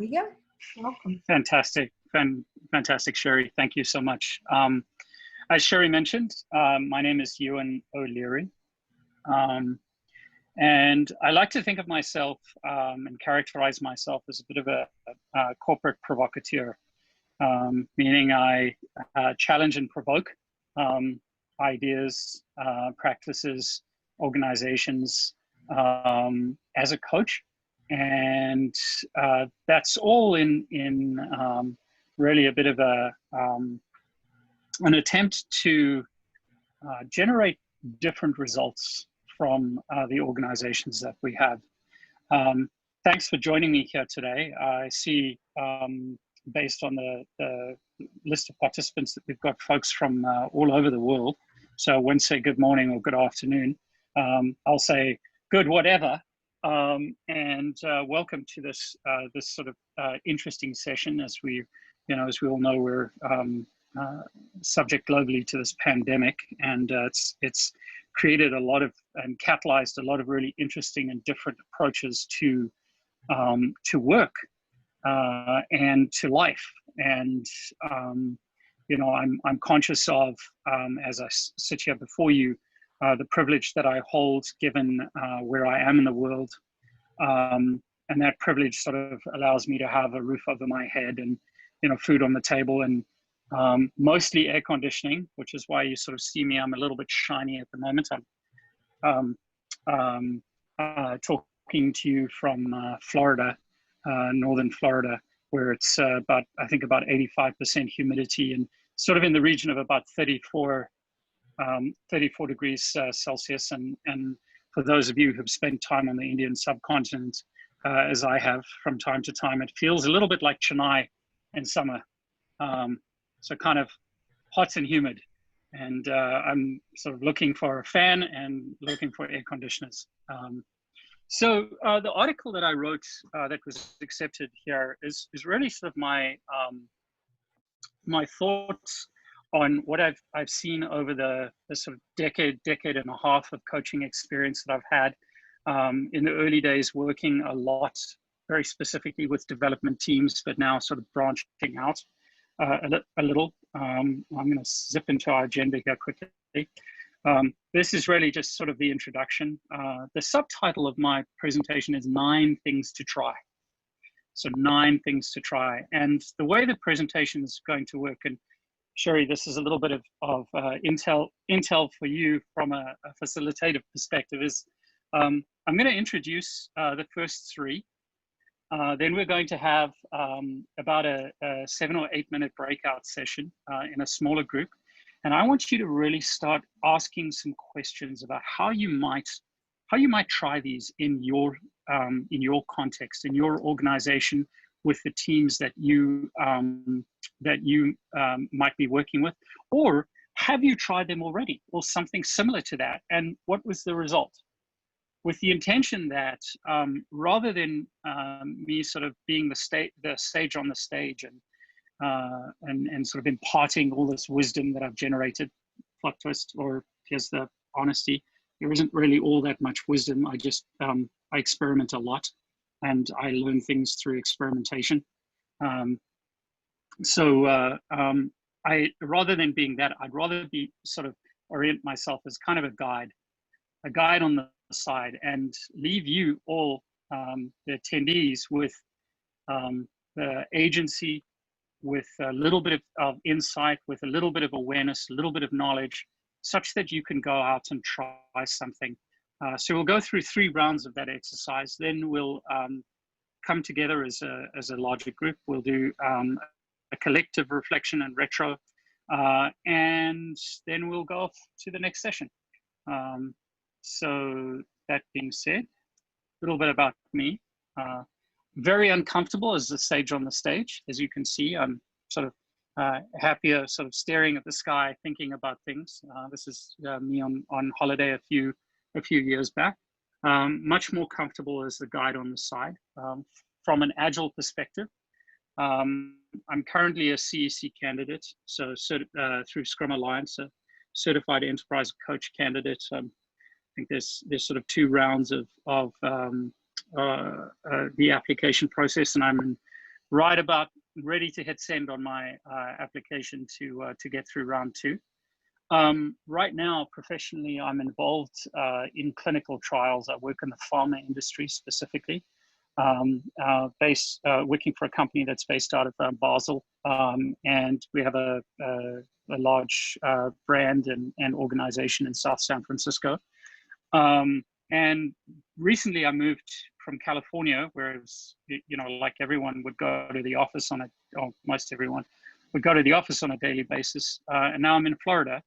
we go. Welcome. Fantastic. Fantastic, Sherry. Thank you so much. As Sherry mentioned, my name is Ewan O'Leary. And I like to think of myself and characterize myself as a bit of a corporate provocateur, meaning I challenge and provoke ideas, practices, organizations as a coach. And that's all in really a bit of an attempt to generate different results from the organizations that we have. Thanks for joining me here today. I see, based on the list of participants, that we've got folks from all over the world. So I won't say good morning or good afternoon. I'll say good whatever. And welcome to this this sort of interesting session. As we all know, we're subject globally to this pandemic, and it's created a lot of and catalyzed a lot of really interesting and different approaches to work and to life. And I'm conscious of, as I sit here before you, the privilege that I hold, given where I am in the world, and that privilege sort of allows me to have a roof over my head and food on the table, and mostly air conditioning, which is why you sort of see me. I'm a little bit shiny at the moment. I'm talking to you from Florida, northern Florida, where it's about 85% humidity and sort of in the region of about 34 degrees Celsius. And for those of you who've spent time on the Indian subcontinent, as I have from time to time, it feels a little bit like Chennai in summer. So kind of hot and humid. And I'm sort of looking for a fan and looking for air conditioners. So the article that I wrote that was accepted here is really sort of my my thoughts on what I've seen over the sort of decade and a half of coaching experience that I've had in the early days, working a lot, very specifically with development teams, but now sort of branching out a little. I'm going to zip into our agenda here quickly. This is really just sort of the introduction. The subtitle of my presentation is 9 Things to Try. So 9 things to try. And the way the presentation is going to work, and Sherry, this is a little bit of intel for you from a facilitative perspective, is I'm going to introduce the first 3. Then we're going to have about a 7 or 8 minute breakout session in a smaller group. And I want you to really start asking some questions about how you might try these in your context, in your organization, with the teams that you might be working with, or have you tried them already, or something similar to that, and what was the result? With the intention that rather than me sort of being the sage on the stage and sort of imparting all this wisdom that I've generated, plot twist, or here's the honesty, there isn't really all that much wisdom. I just I experiment a lot, and I learn things through experimentation. I rather than being that, I'd rather be sort of orient myself as kind of a guide on the side, and leave you all, the attendees, with the agency, with a little bit of insight, with a little bit of awareness, a little bit of knowledge, such that you can go out and try something. So we'll go through 3 rounds of that exercise. Then we'll come together as a larger group. We'll do a collective reflection and retro, and then we'll go off to the next session. So that being said, a little bit about me. Very uncomfortable as the sage on the stage. As you can see, I'm sort of happier sort of staring at the sky, thinking about things. This is me on holiday a few years back. Much more comfortable as the guide on the side. From an agile perspective, I'm currently a CEC candidate, so through Scrum Alliance, a certified enterprise coach candidate. I think there's sort of 2 rounds of the application process, and I'm in right about ready to hit send on my application to get through round 2. Right now, professionally, I'm involved in clinical trials. I work in the pharma industry specifically, working for a company that's based out of Basel, and we have a large brand and organization in South San Francisco. And recently I moved from California, where it was, like everyone would go to the office most everyone would go to the office on a daily basis. And now I'm in Florida,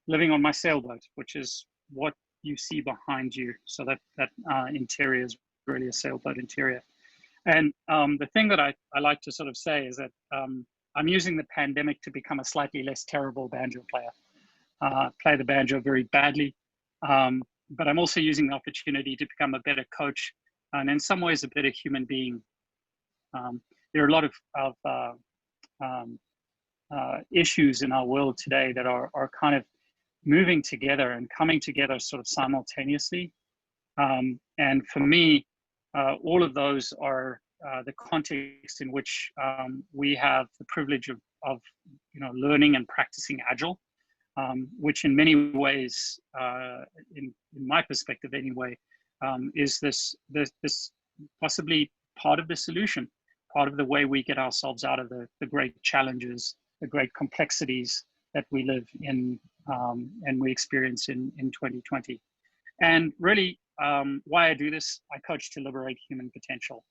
living on my sailboat, which is what you see behind you. So that interior is really a sailboat interior. And the thing that I like to sort of say is that I'm using the pandemic to become a slightly less terrible banjo player. Play the banjo very badly, but I'm also using the opportunity to become a better coach and in some ways a better human being. There are a lot of issues in our world today that are kind of moving together and coming together sort of simultaneously. And for me, all of those are the context in which we have the privilege of learning and practicing Agile, which in many ways, in my perspective anyway, is this possibly part of the solution, part of the way we get ourselves out of the great challenges, the great complexities that we live in and we experience in 2020. And really, why I do this, I coach to liberate human potential.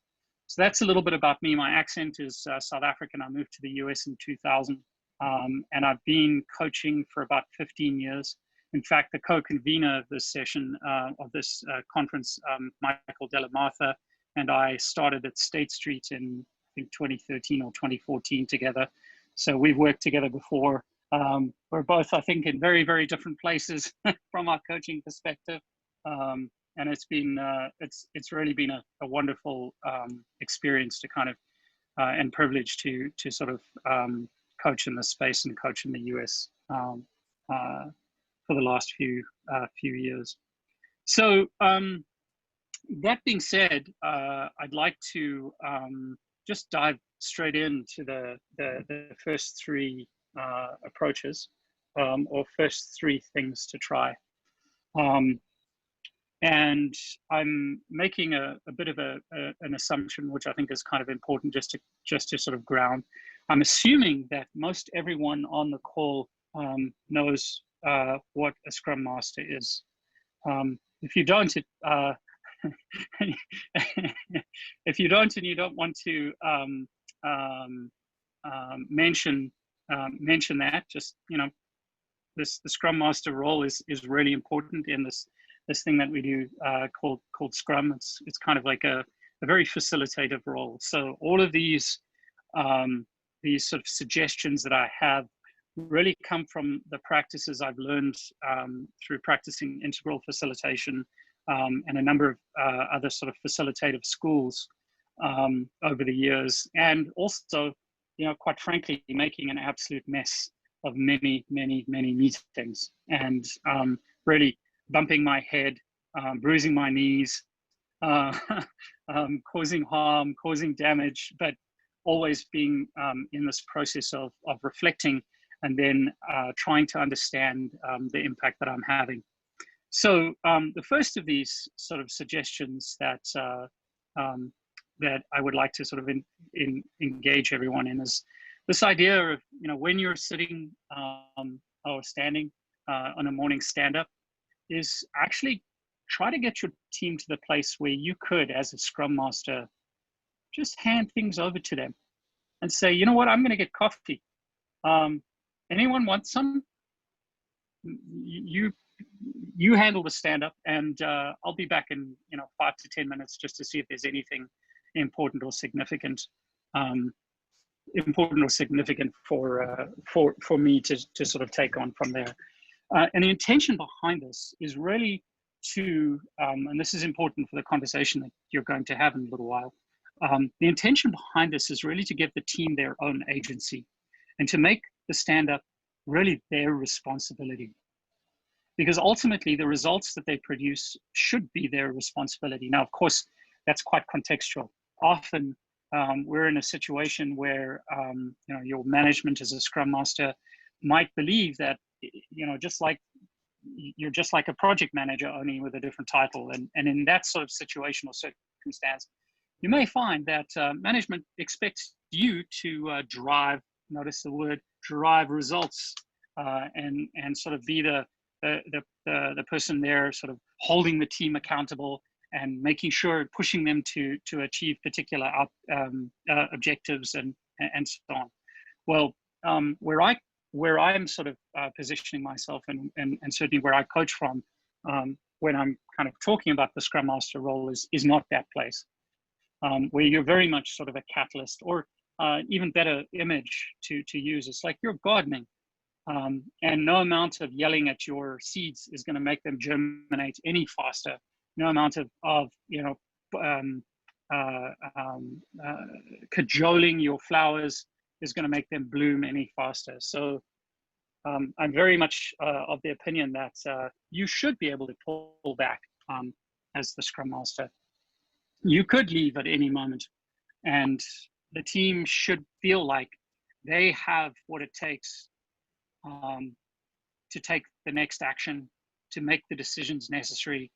So that's a little bit about me. My accent is South African. I moved to the US in 2000, and I've been coaching for about 15 years. In fact, the co-convener of this session, of this conference, Michael Delamartha, and I started at State Street in, I think, 2013 or 2014 together. So we've worked together before. We're both, I think, in very, very different places from our coaching perspective. And it's been, it's really been a wonderful experience to kind of, and privilege to sort of coach in this space and coach in the US for the last few years. So that being said, I'd like to just dive straight into the first 3 approaches, or first 3 things to try. And I'm making a bit of an assumption, which I think is kind of important just to sort of ground. I'm assuming that most everyone on the call knows what a Scrum Master is. If you don't, if you don't and you don't want to mention that, just the Scrum Master role is really important in this thing that we do called Scrum. It's kind of like a very facilitative role. So all of these sort of suggestions that I have really come from the practices I've learned through practicing integral facilitation and a number of other sort of facilitative schools over the years, and also, quite frankly, making an absolute mess of many meetings, and really bumping my head, bruising my knees, causing harm, causing damage, but always being in this process of reflecting and then trying to understand the impact that I'm having. So the first of these sort of suggestions that that I would like to sort of engage everyone in is this idea of, when you're sitting or standing on a morning stand-up, is actually try to get your team to the place where you could, as a Scrum Master, just hand things over to them and say, you know what, I'm going to get coffee. Anyone want some? You handle the stand-up, and I'll be back in 5 to 10 minutes just to see if there's anything important or significant for me to sort of take on from there. And the intention behind this is really to, and this is important for the conversation that you're going to have in a little while, the intention behind this is really to give the team their own agency and to make the stand-up really their responsibility. Because ultimately, the results that they produce should be their responsibility. Now, of course, that's quite contextual. Often, we're in a situation where you know, your management as a Scrum Master might believe that, you know, just like you're just like a project manager, only with a different title. And in that sort of situation or circumstance, you may find that management expects you to drive, notice the word, drive results, and sort of be the person there sort of holding the team accountable and making sure, pushing them to achieve particular objectives and so on. Well, where I'm sort of positioning myself, and certainly where I coach from, when I'm kind of talking about the Scrum Master role, is not that place, where you're very much sort of a catalyst, or even better image to use. It's like you're gardening, and no amount of yelling at your seeds is going to make them germinate any faster. No amount of you know, cajoling your flowers is going to make them bloom any faster. So I'm very much of the opinion that you should be able to pull back as the Scrum Master. You could leave at any moment, and the team should feel like they have what it takes to take the next action, to make the decisions necessary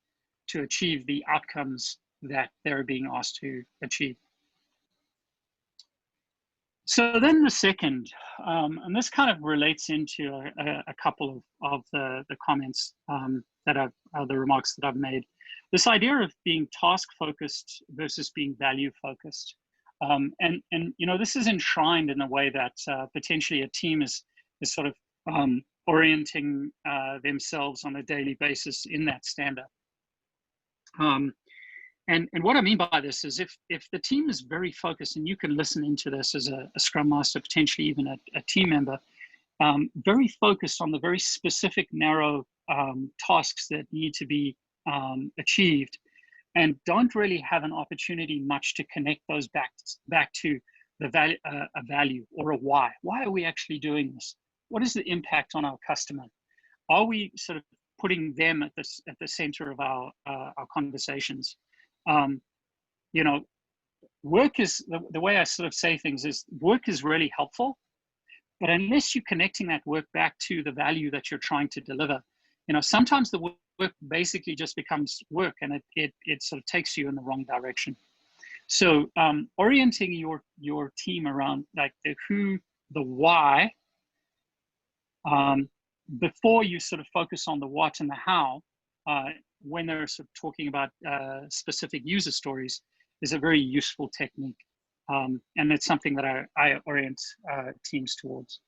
to achieve the outcomes that they're being asked to achieve. So then the second, and this kind of relates into a couple of the comments that the remarks that I've made. This idea of being task focused versus being value focused, and you know, this is enshrined in a way that potentially a team is sort of orienting themselves on a daily basis in that stand-up. And what I mean by this is if the team is very focused, and you can listen into this as a Scrum Master, potentially even a team member, very focused on the very specific, narrow tasks that need to be achieved, and don't really have an opportunity much to connect those back to the value, a value or a why. Why are we actually doing this? What is the impact on our customer? Are we sort of putting them at the center of our conversations? You know, work is, the way I sort of say things is, work is really helpful, but unless you're connecting that work back to the value that you're trying to deliver, you know, sometimes the work basically just becomes work, and it sort of takes you in the wrong direction. So orienting your team around like the who, the why, before you sort of focus on the what and the how, when they're sort of talking about specific user stories, is a very useful technique. And it's something that I orient teams towards.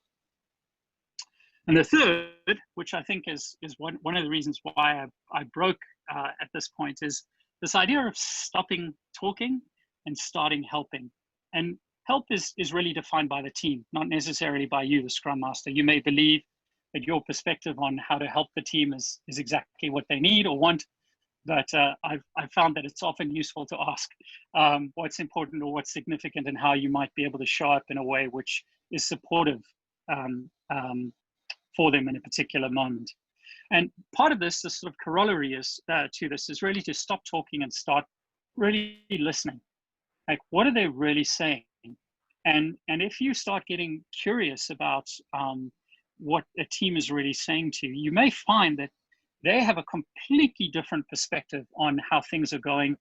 And the third, which I think is one of the reasons why I broke at this point, is this idea of stopping talking and starting helping. And help is really defined by the team, not necessarily by you, the Scrum Master. You may believe that your perspective on how to help the team is exactly what they need or want, but I've found that it's often useful to ask what's important or what's significant, and how you might be able to show up in a way which is supportive for them in a particular moment. And part of this sort of corollary is to this is really to stop talking and start really listening. Like, what are they really saying? And if you start getting curious about what a team is really saying to you, you may find that they have a completely different perspective on how things are going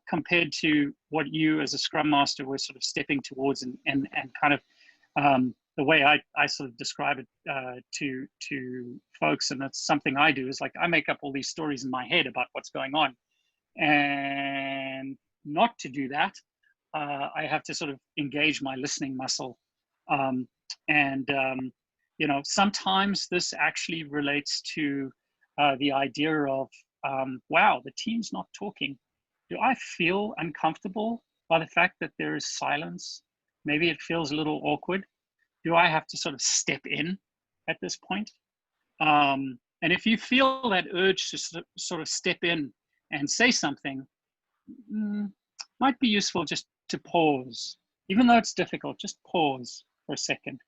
compared to what you as a Scrum Master were sort of stepping towards, and kind of the way I sort of describe it to folks, and that's something I do, is like I make up all these stories in my head about what's going on, and not to do that, I have to sort of engage my listening muscle, you know, sometimes this actually relates to the idea of wow, the team's not talking. Do I feel uncomfortable by the fact that there is silence? Maybe it feels a little awkward. Do I have to sort of step in at this point? And if you feel that urge to sort of step in and say something, might be useful just to pause. Even though it's difficult, just pause for a second.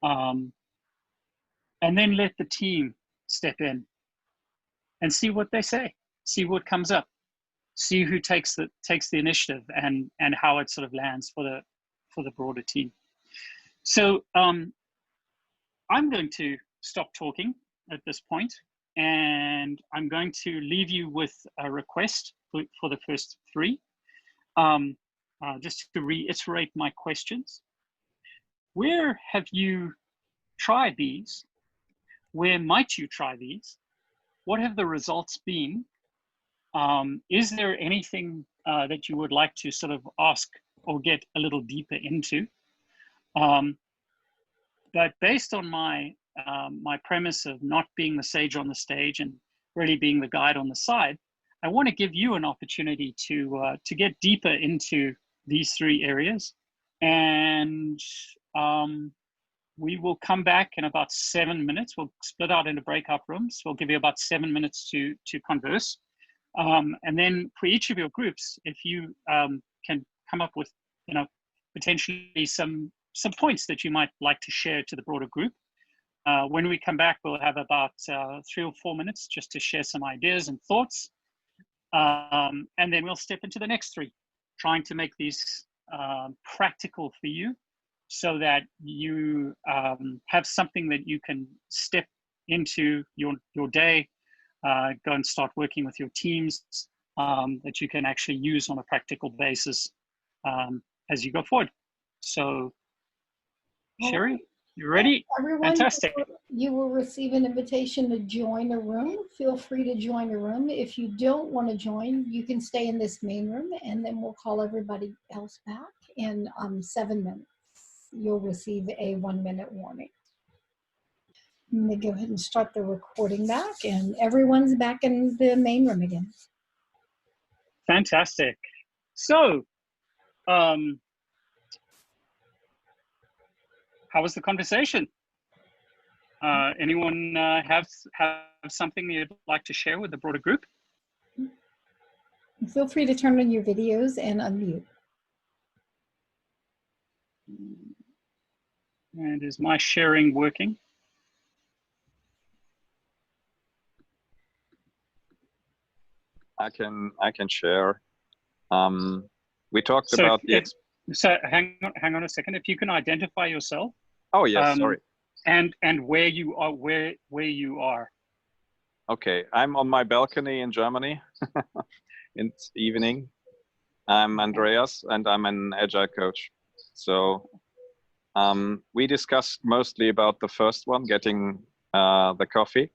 And then let the team step in and see what they say, see what comes up, see who takes the initiative and how it sort of lands for the broader team. So I'm going to stop talking at this point, and I'm going to leave you with a request for the first three. Just to reiterate my questions. Where have you tried these? Where might you try these? What have the results been? Is there anything that you would like to sort of ask or get a little deeper into? But based on my my premise of not being the sage on the stage and really being the guide on the side, I want to give you an opportunity to get deeper into these three areas, and we will come back in about 7 minutes. We'll split out into breakout rooms. We'll give you about 7 minutes to converse, and then for each of your groups, if you can come up with, you know, potentially some points that you might like to share to the broader group. When we come back, we'll have about 3 or 4 minutes just to share some ideas and thoughts. And then we'll step into the next three, trying to make these practical for you so that you have something that you can step into your day, go and start working with your teams, that you can actually use on a practical basis as you go forward. So, Sherry, you ready? Everyone, fantastic. You will receive an invitation to join a room. Feel free to join a room. If you don't want to join, you can stay in this main room, and then we'll call everybody else back in 7 minutes. You'll receive a 1-minute warning. Let me go ahead and start the recording back, and everyone's back in the main room again. Fantastic. So, how was the conversation? Anyone have something you'd like to share with the broader group? Feel free to turn on your videos and unmute. And is my sharing working? I can share. We talked about the. So hang on a second. If you can identify yourself. Oh yes, sorry. And where you are, where you are. Okay, I'm on my balcony in Germany. It's evening. I'm Andreas, and I'm an agile coach. So we discussed mostly about the first one, getting the coffee.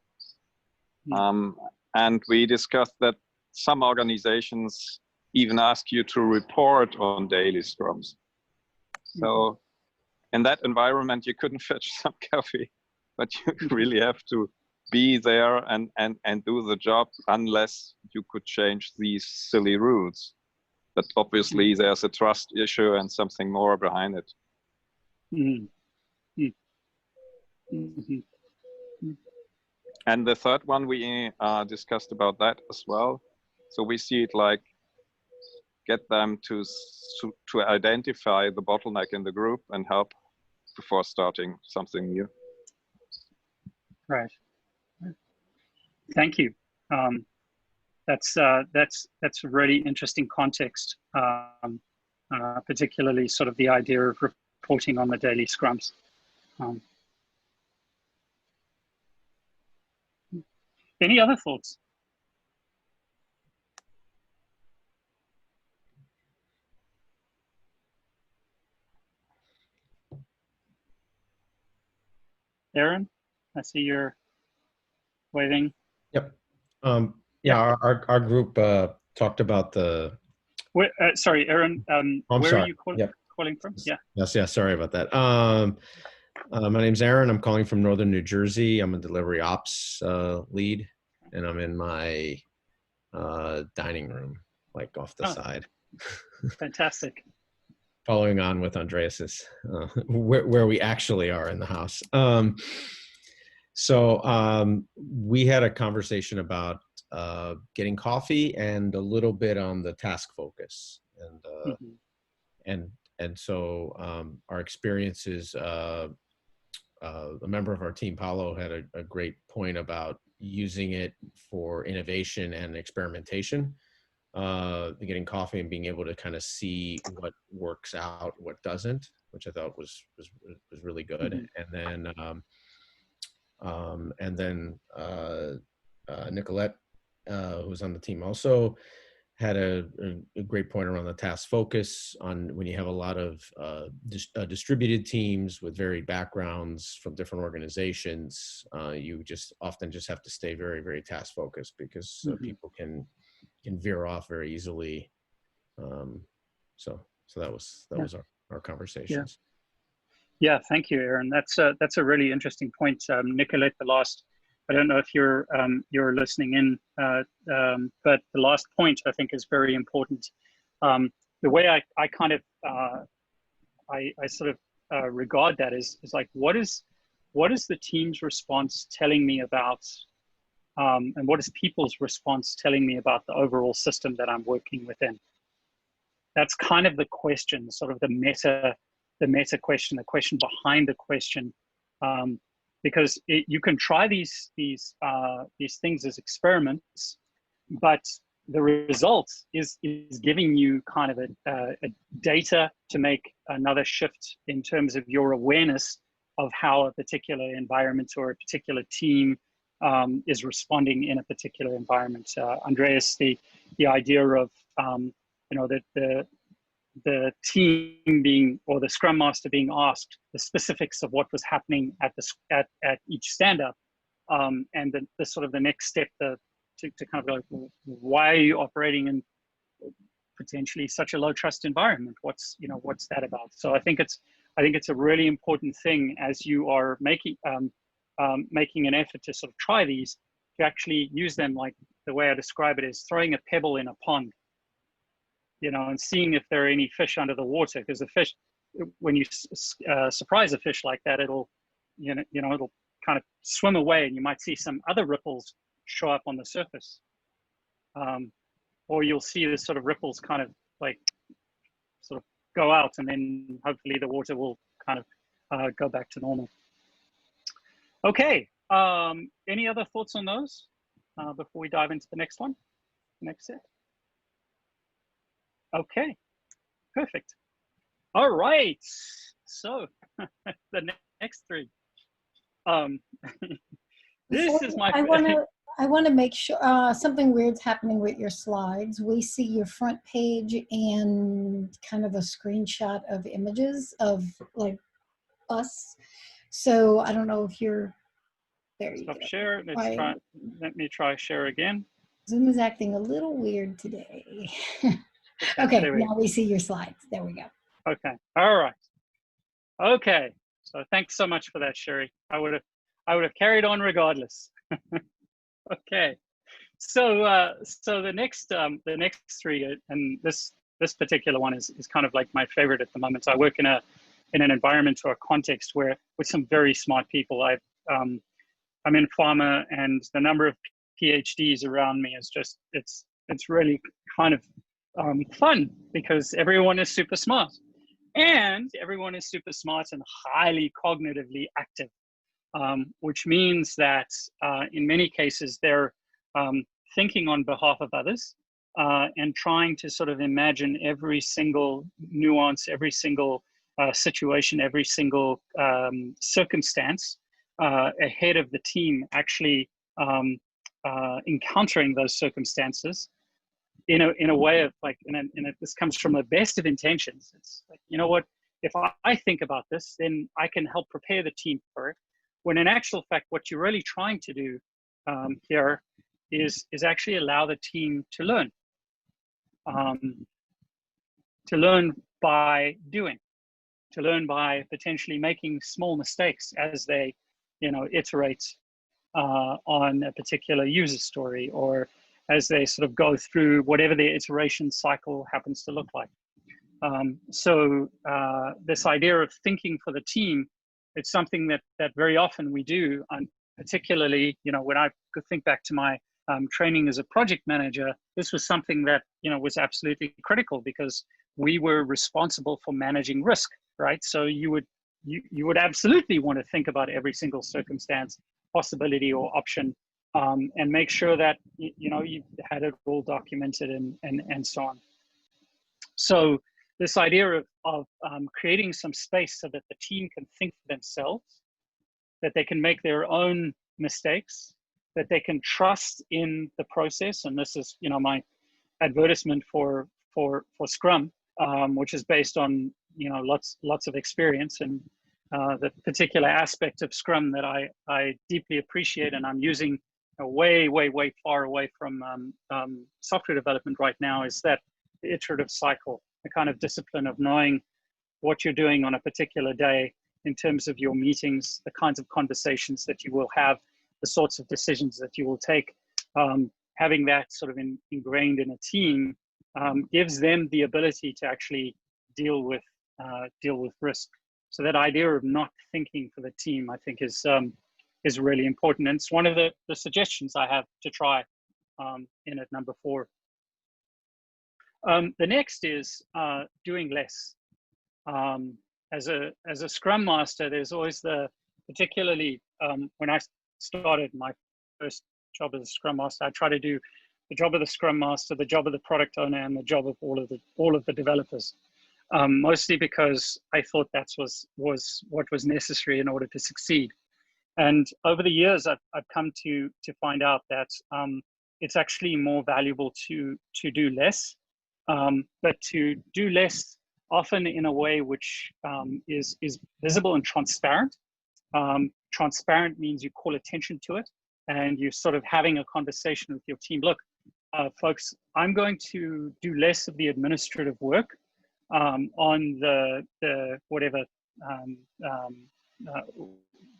And we discussed that some organizations even ask you to report on daily scrums. So in that environment, you couldn't fetch some coffee, but you really have to be there and do the job unless you could change these silly rules. But obviously there's a trust issue and something more behind it. And the third one, we discussed about that as well. So we see it like get them to identify the bottleneck in the group and help before starting something new. Right. Thank you. That's a really interesting context, particularly sort of the idea of reporting on the daily scrums. Any other thoughts? Aaron, I see you're waving. Yep. Yeah, our group talked about the. Sorry, Aaron. Where are you calling from? Yeah. Yes. Sorry about that. My name's Aaron. I'm calling from Northern New Jersey. I'm a delivery ops lead, and I'm in my dining room, like off the side. Fantastic. Following on with Andreas's, where we actually are in the house. So we had a conversation about getting coffee and a little bit on the task focus, and so our experiences. A member of our team, Paulo, had a great point about using it for innovation and experimentation. getting coffee and being able to kind of see what works out, what doesn't, which I thought was really good. And then Nicolette, who's on the team, also had a great point around the task focus on when you have a lot of distributed teams with varied backgrounds from different organizations. You often just have to stay very, very task focused, because people can veer off very easily. So that was our conversations. Yeah, thank you, Aaron. That's a really interesting point. Nicolette, I don't know if you're listening in, but the last point I think is very important. The way I kind of I sort of regard that is like, what is the team's response telling me about, and what is people's response telling me about the overall system that I'm working within? That's kind of the question, sort of the meta question, the question behind the question. Because you can try these things as experiments, but the result is giving you kind of a data to make another shift in terms of your awareness of how a particular environment or a particular team is responding in a particular environment. Andreas, the idea of the team being, or the Scrum Master being asked the specifics of what was happening at each stand-up, and the sort of the next step to kind of go, why are you operating in potentially such a low trust environment? What's that about? So I think it's a really important thing as you are making an effort to sort of try these, to actually use them, like the way I describe it is throwing a pebble in a pond, and seeing if there are any fish under the water, because the fish, when you surprise a fish like that, it'll kind of swim away, and you might see some other ripples show up on the surface, or you'll see the sort of ripples kind of like sort of go out, and then hopefully the water will kind of go back to normal. Okay, any other thoughts on those before we dive into the next one, next set? Okay, perfect. All right, so the next three. This is my. I want to make sure something weird's happening with your slides. We see your front page and kind of a screenshot of images of like us. So I don't know if you're there. You Stop go. share. Let me try share again. Zoom is acting a little weird today. Okay, now we see your slides. There we go. Okay, all right. Okay, so thanks so much for that, Sherry. I would have carried on regardless. Okay, so the next three, and this particular one is kind of like my favorite at the moment. So I work in an environment or a context where with some very smart people. I'm in pharma, and the number of PhDs around me is just it's really kind of fun, because everyone is super smart, and everyone is super smart and highly cognitively active, which means that in many cases they're thinking on behalf of others and trying to sort of imagine every single nuance, every single situation, every single circumstance ahead of the team actually encountering those circumstances in a way of like, this comes from the best of intentions. It's like, you know what, if I think about this, then I can help prepare the team for it. When in actual fact, what you're really trying to do here is actually allow the team to learn by doing, to learn by potentially making small mistakes as they, iterate on a particular user story, or as they sort of go through whatever their iteration cycle happens to look like. So this idea of thinking for the team, it's something that very often we do, and particularly, when I could think back to my training as a project manager, this was something that, was absolutely critical, because we were responsible for managing risk, right? So you would absolutely want to think about every single circumstance, possibility, or option and make sure that you've had it all documented and so on. So this idea of creating some space so that the team can think for themselves, that they can make their own mistakes, that they can trust in the process, and this is my advertisement for Scrum, which is based on lots of experience, and the particular aspect of Scrum that I deeply appreciate, and I'm using way far away from software development right now, is that the iterative cycle, the kind of discipline of knowing what you're doing on a particular day in terms of your meetings, the kinds of conversations that you will have, the sorts of decisions that you will take. Having that sort of ingrained in a team gives them the ability to actually deal with risk. So that idea of not thinking for the team, I think, is really important, and it's one of the suggestions I have to try in at number 4. The next is doing less. As a Scrum Master, there's always particularly when I started my first job as a Scrum Master, I try to do the job of the Scrum Master, the job of the product owner, and the job of all of the developers. Mostly because I thought that was what was necessary in order to succeed. And over the years, I've come to find out that it's actually more valuable to do less, but to do less often in a way which is visible and transparent. Transparent means you call attention to it, and you're sort of having a conversation with your team. Look, folks, I'm going to do less of the administrative work on the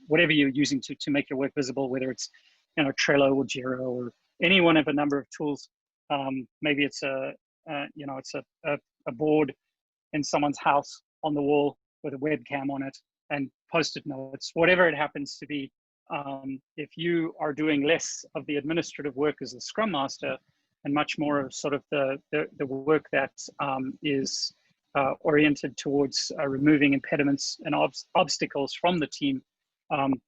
whatever you're using to make your work visible, whether it's Trello or Jira or any one of a number of tools. Maybe it's a board in someone's house on the wall with a webcam on it and post-it notes, whatever it happens to be. If you are doing less of the administrative work as a Scrum Master and much more of sort of the work that is oriented towards removing impediments and obstacles from the team,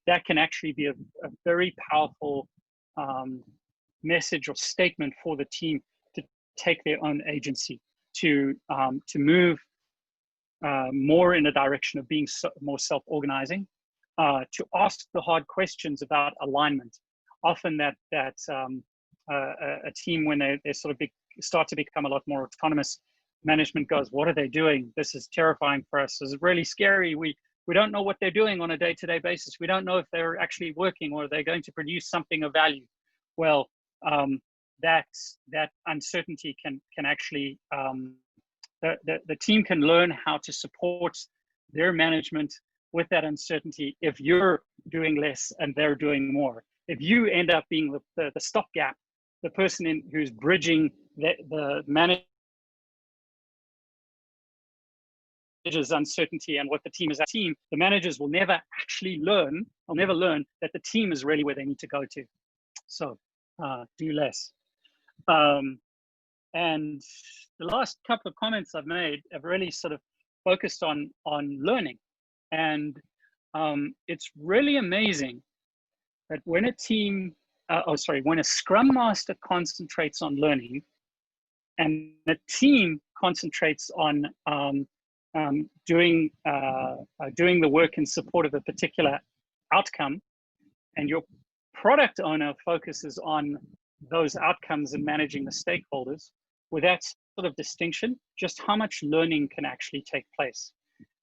that can actually be a very powerful message or statement for the team to take their own agency, to move more in a direction of being more self-organizing, to ask the hard questions about alignment. Often that a team, when they sort of start to become a lot more autonomous, management goes, what are they doing? This is terrifying for us. This is really scary. We don't know what they're doing on a day-to-day basis. We don't know if they're actually working or they're going to produce something of value. Well, that uncertainty can actually, the team can learn how to support their management with that uncertainty if you're doing less and they're doing more. If you end up being the stopgap, the person who's bridging the manager's uncertainty and what the team is at team, the managers will never actually learn that the team is really where they need to go to. So do less. And the last couple of comments I've made have really sort of focused on learning. And it's really amazing that when when a Scrum Master concentrates on learning and the team concentrates on doing the work in support of a particular outcome, and your product owner focuses on those outcomes and managing the stakeholders, with that sort of distinction, just how much learning can actually take place.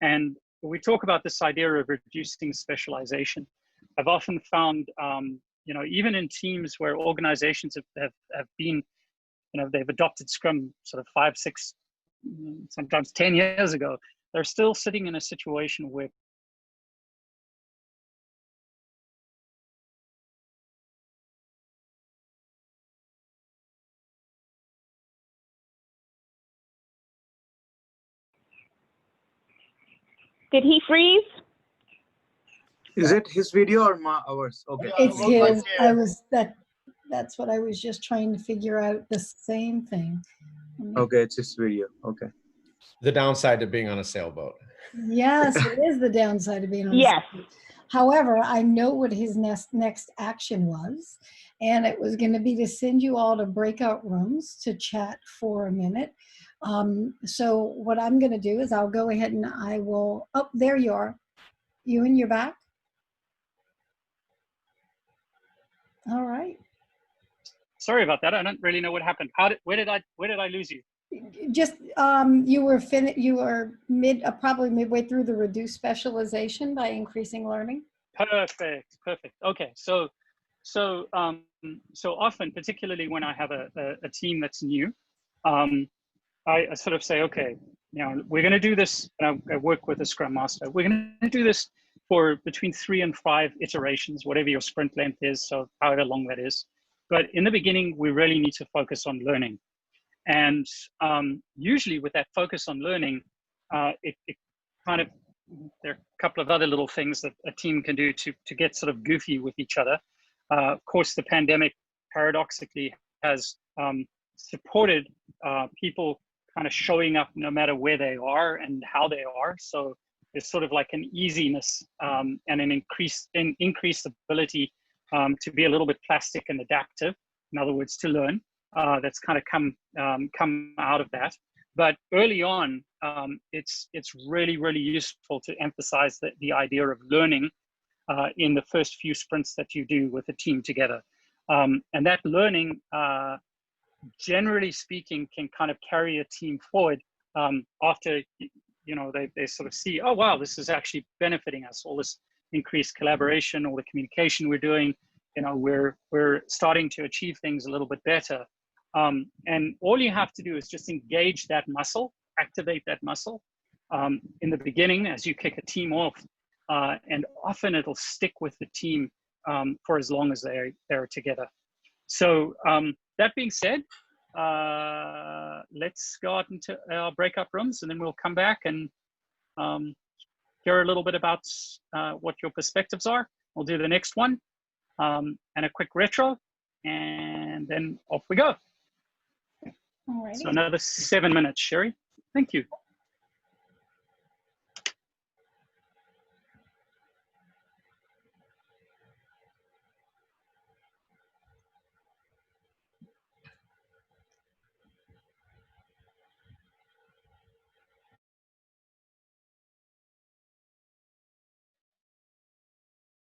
And we talk about this idea of reducing specialization. I've often found, even in teams where organizations have been, they've adopted Scrum sort of 5, 6, sometimes 10 years ago, they're still sitting in a situation where Did he freeze? Is it his video or ours? Okay. It's his. That's what I was just trying to figure out, the same thing. Okay, it's his video. Okay. The downside to being on a sailboat. Yes, it is the downside of being on Yes. the sailboat. However, I know what his next action was, and it was going to be to send you all to breakout rooms to chat for a minute. So what I'm going to do is I'll go ahead and I will, oh, there you are. Ewan, you're back? All right. Sorry about that. I don't really know what happened. Where did I lose you? Just you were probably midway through the reduced specialization by increasing learning. Perfect. Okay, so often, particularly when I have a team that's new, I sort of say, okay, we're going to do this. I work with a Scrum Master. We're going to do this for between 3 and 5 iterations, whatever your sprint length is, so however long that is. But in the beginning, we really need to focus on learning. And usually with that focus on learning, it kind of, there are a couple of other little things that a team can do to get sort of goofy with each other. Of course, the pandemic paradoxically has supported people kind of showing up no matter where they are and how they are. So there's sort of like an easiness and an increased ability to be a little bit plastic and adaptive. In other words, to learn. That's kind of come out of that. But early on, it's really, really useful to emphasize the idea of learning in the first few sprints that you do with a team together. And that learning, generally speaking, can kind of carry a team forward after they sort of see, oh wow, this is actually benefiting us. All this increased collaboration, all the communication we're doing, we're starting to achieve things a little bit better. And all you have to do is just engage that muscle, activate that muscle in the beginning as you kick a team off, and often it'll stick with the team for as long as they're together. So that being said, let's go out into our breakout rooms, and then we'll come back and hear a little bit about what your perspectives are. We'll do the next one and a quick retro, and then off we go. Alrighty. So another 7 minutes, Sherry. Thank you.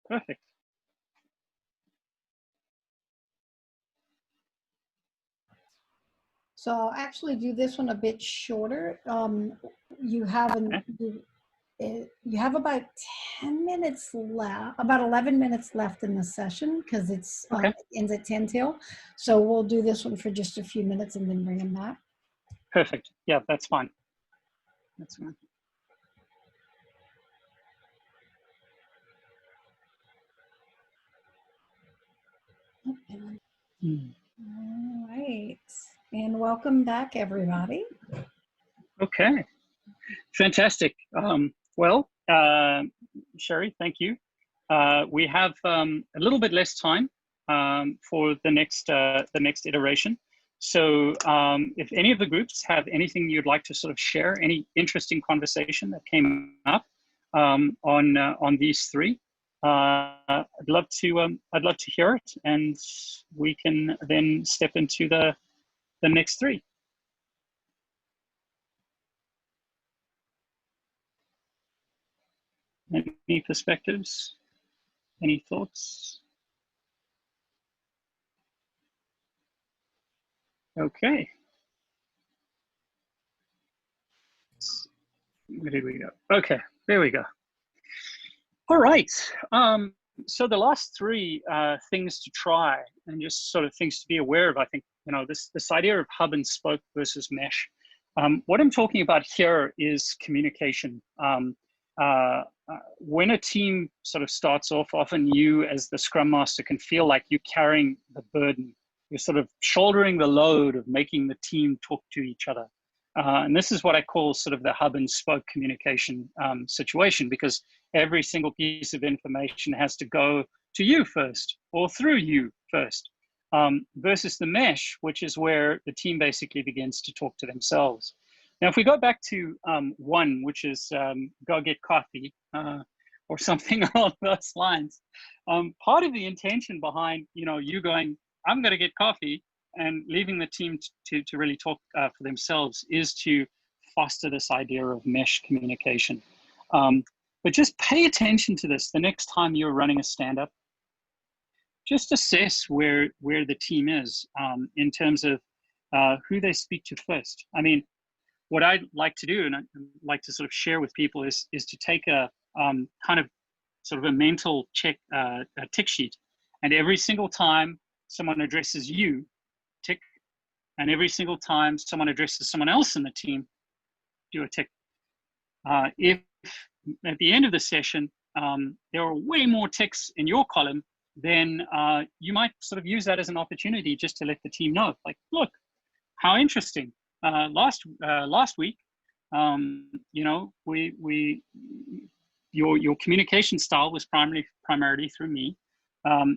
Perfect. So I'll actually do this one a bit shorter. You have you have about 10 minutes left, about 11 minutes left in the session because it's Okay. ends at 10 till. So we'll do this one for just a few minutes and then bring them back. Perfect. Yeah, that's fine. That's fine. All right. And welcome back, everybody. Okay. Fantastic. Well, Sherry, thank you. We have a little bit less time for the next iteration. So if any of the groups have anything you'd like to sort of share, any interesting conversation that came up on these three, I'd love to hear it, and we can then step into the next three. Any perspectives? Any thoughts? Okay. Where did we go? Okay, there we go. All right. So the last three things to try and just sort of things to be aware of, I think, this idea of hub and spoke versus mesh. What I'm talking about here is communication. When a team sort of starts off, often you as the Scrum Master can feel like you're carrying the burden. You're sort of shouldering the load of making the team talk to each other. And this is what I call sort of the hub and spoke communication situation, because every single piece of information has to go to you first or through you first, versus the mesh, which is where the team basically begins to talk to themselves. Now, if we go back to one, which is go get coffee or something along those lines, part of the intention behind you going I'm going to get coffee, and leaving the team to really talk for themselves is to foster this idea of mesh communication. But just pay attention to this the next time you're running a stand-up. Just assess where the team is in terms of who they speak to first. I mean, what I'd like to do, and I'd like to sort of share with people, is to take a kind of sort of a mental check, a tick sheet, and every single time someone addresses you, tick, and every single time someone addresses someone else in the team, do a tick. If at the end of the session there are way more ticks in your column, then you might sort of use that as an opportunity just to let the team know, like, look, how interesting. Last week, you know, your communication style was primarily through me.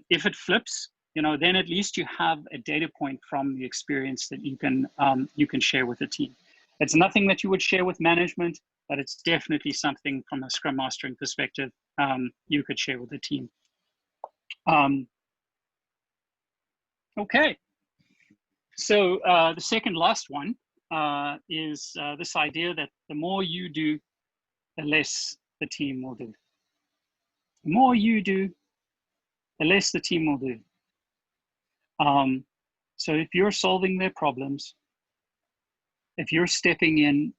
If it flips, you know, then at least you have a data point from the experience that you can share with the team. It's nothing that you would share with management, but it's definitely something from a Scrum Mastering perspective you could share with the team. Okay, so the second last one is this idea that the more you do, the less the team will do. The more you do, the less the team will do. So if you're solving their problems, if you're stepping in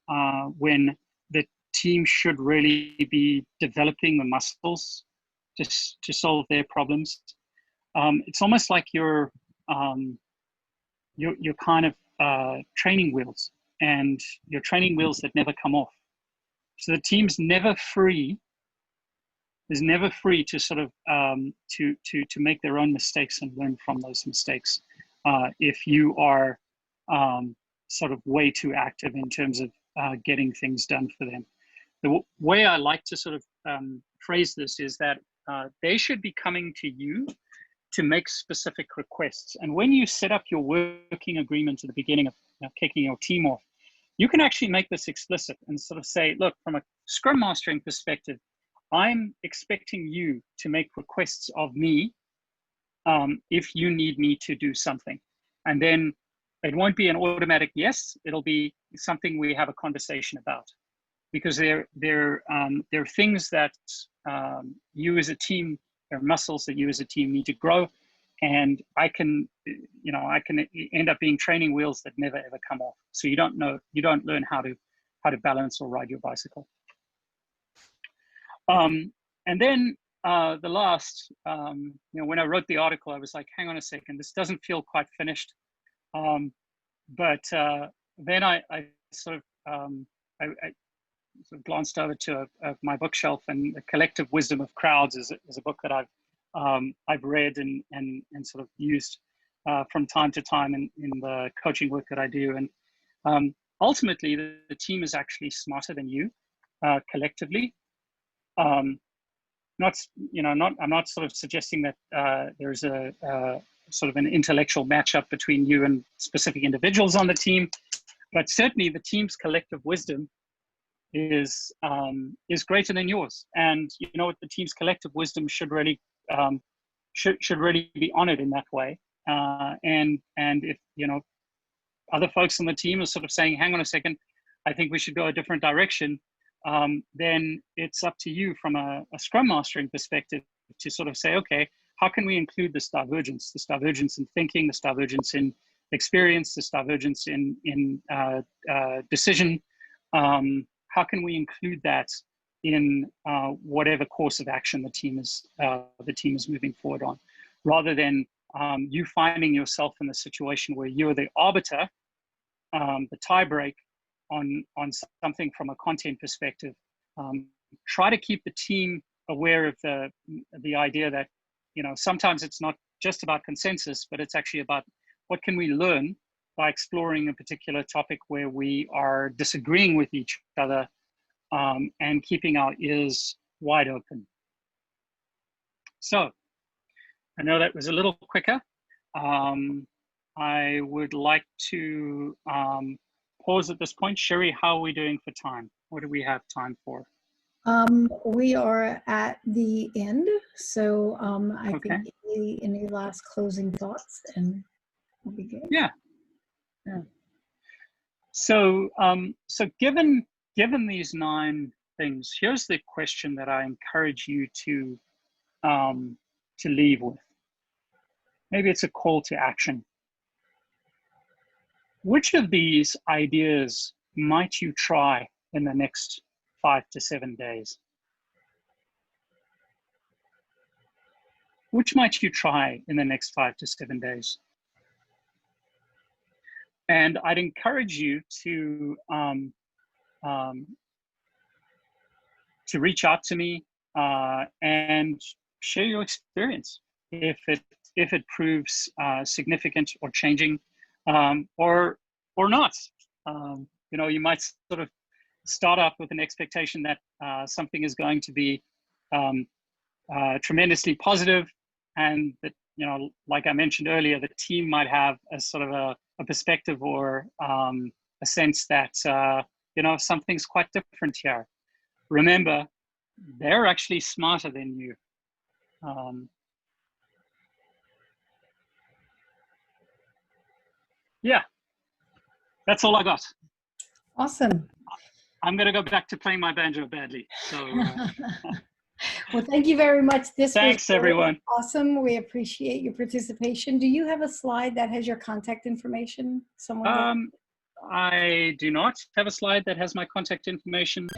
when the team should really be developing the muscles to solve their problems, it's almost like you're kind of training wheels, and you're training wheels that never come off. So the team's never free. Is never free to sort of to make their own mistakes and learn from those mistakes. If you are sort of way too active in terms of getting things done for them. The way I like to sort of phrase this is that they should be coming to you to make specific requests. And when you set up your working agreement at the beginning of kicking your team off, you can actually make this explicit and sort of say, look, from a Scrum Mastering perspective, I'm expecting you to make requests of me if you need me to do something. And then it won't be an automatic yes, it'll be something we have a conversation about. Because there are things that you as a team, there are muscles that you as a team need to grow. And I can end up being training wheels that never ever come off. So you don't learn how to balance or ride your bicycle. And then the last, when I wrote the article, I was like, hang on a second, this doesn't feel quite finished. But then I sort of glanced over to my bookshelf, and The Collective Wisdom of Crowds is a book that I've read and sort of used from time to time in the coaching work that I do. And ultimately, the team is actually smarter than you collectively. I'm not sort of suggesting that there's a sort of an intellectual matchup between you and specific individuals on the team, but certainly the team's collective wisdom is greater than yours. And you know what, the team's collective wisdom should really be honored in that way. And if other folks on the team are sort of saying, hang on a second, I think we should go a different direction, then it's up to you from a Scrum Mastering perspective to sort of say, okay, how can we include this divergence in thinking, this divergence in experience, this divergence in decision? How can we include that in whatever course of action the team is moving forward on, rather than you finding yourself in the situation where you're the arbiter, the tie break on something from a content perspective. Try to keep the team aware of the idea that sometimes it's not just about consensus, but it's actually about what can we learn by exploring a particular topic where we are disagreeing with each other, and keeping our ears wide open. So I know that was a little quicker. I would like to pause at this point. Sherry, how are we doing for time? What do we have time for? We are at the end, so I Okay. think Any last closing thoughts? And we'll be good. Yeah. So, so given these 9 things, here's the question that I encourage you to leave with. Maybe it's a call to action. Which of these ideas might you try in the next 5 to 7 days? Which might you try in the next 5 to 7 days? And I'd encourage you to reach out to me and share your experience if it proves significant or changing, or not. You know, you might sort of start up with an expectation that something is going to be tremendously positive, and that, you know, like I mentioned earlier, the team might have a sort of a perspective or a sense that you know, something's quite different here. Remember, they're actually smarter than you. Yeah, that's all I got. Awesome. I'm going to go back to playing my banjo badly. So, Well, thank you very much. Thanks, was everyone. Awesome. We appreciate your participation. Do you have a slide that has your contact information? Someone I do not have a slide that has my contact information.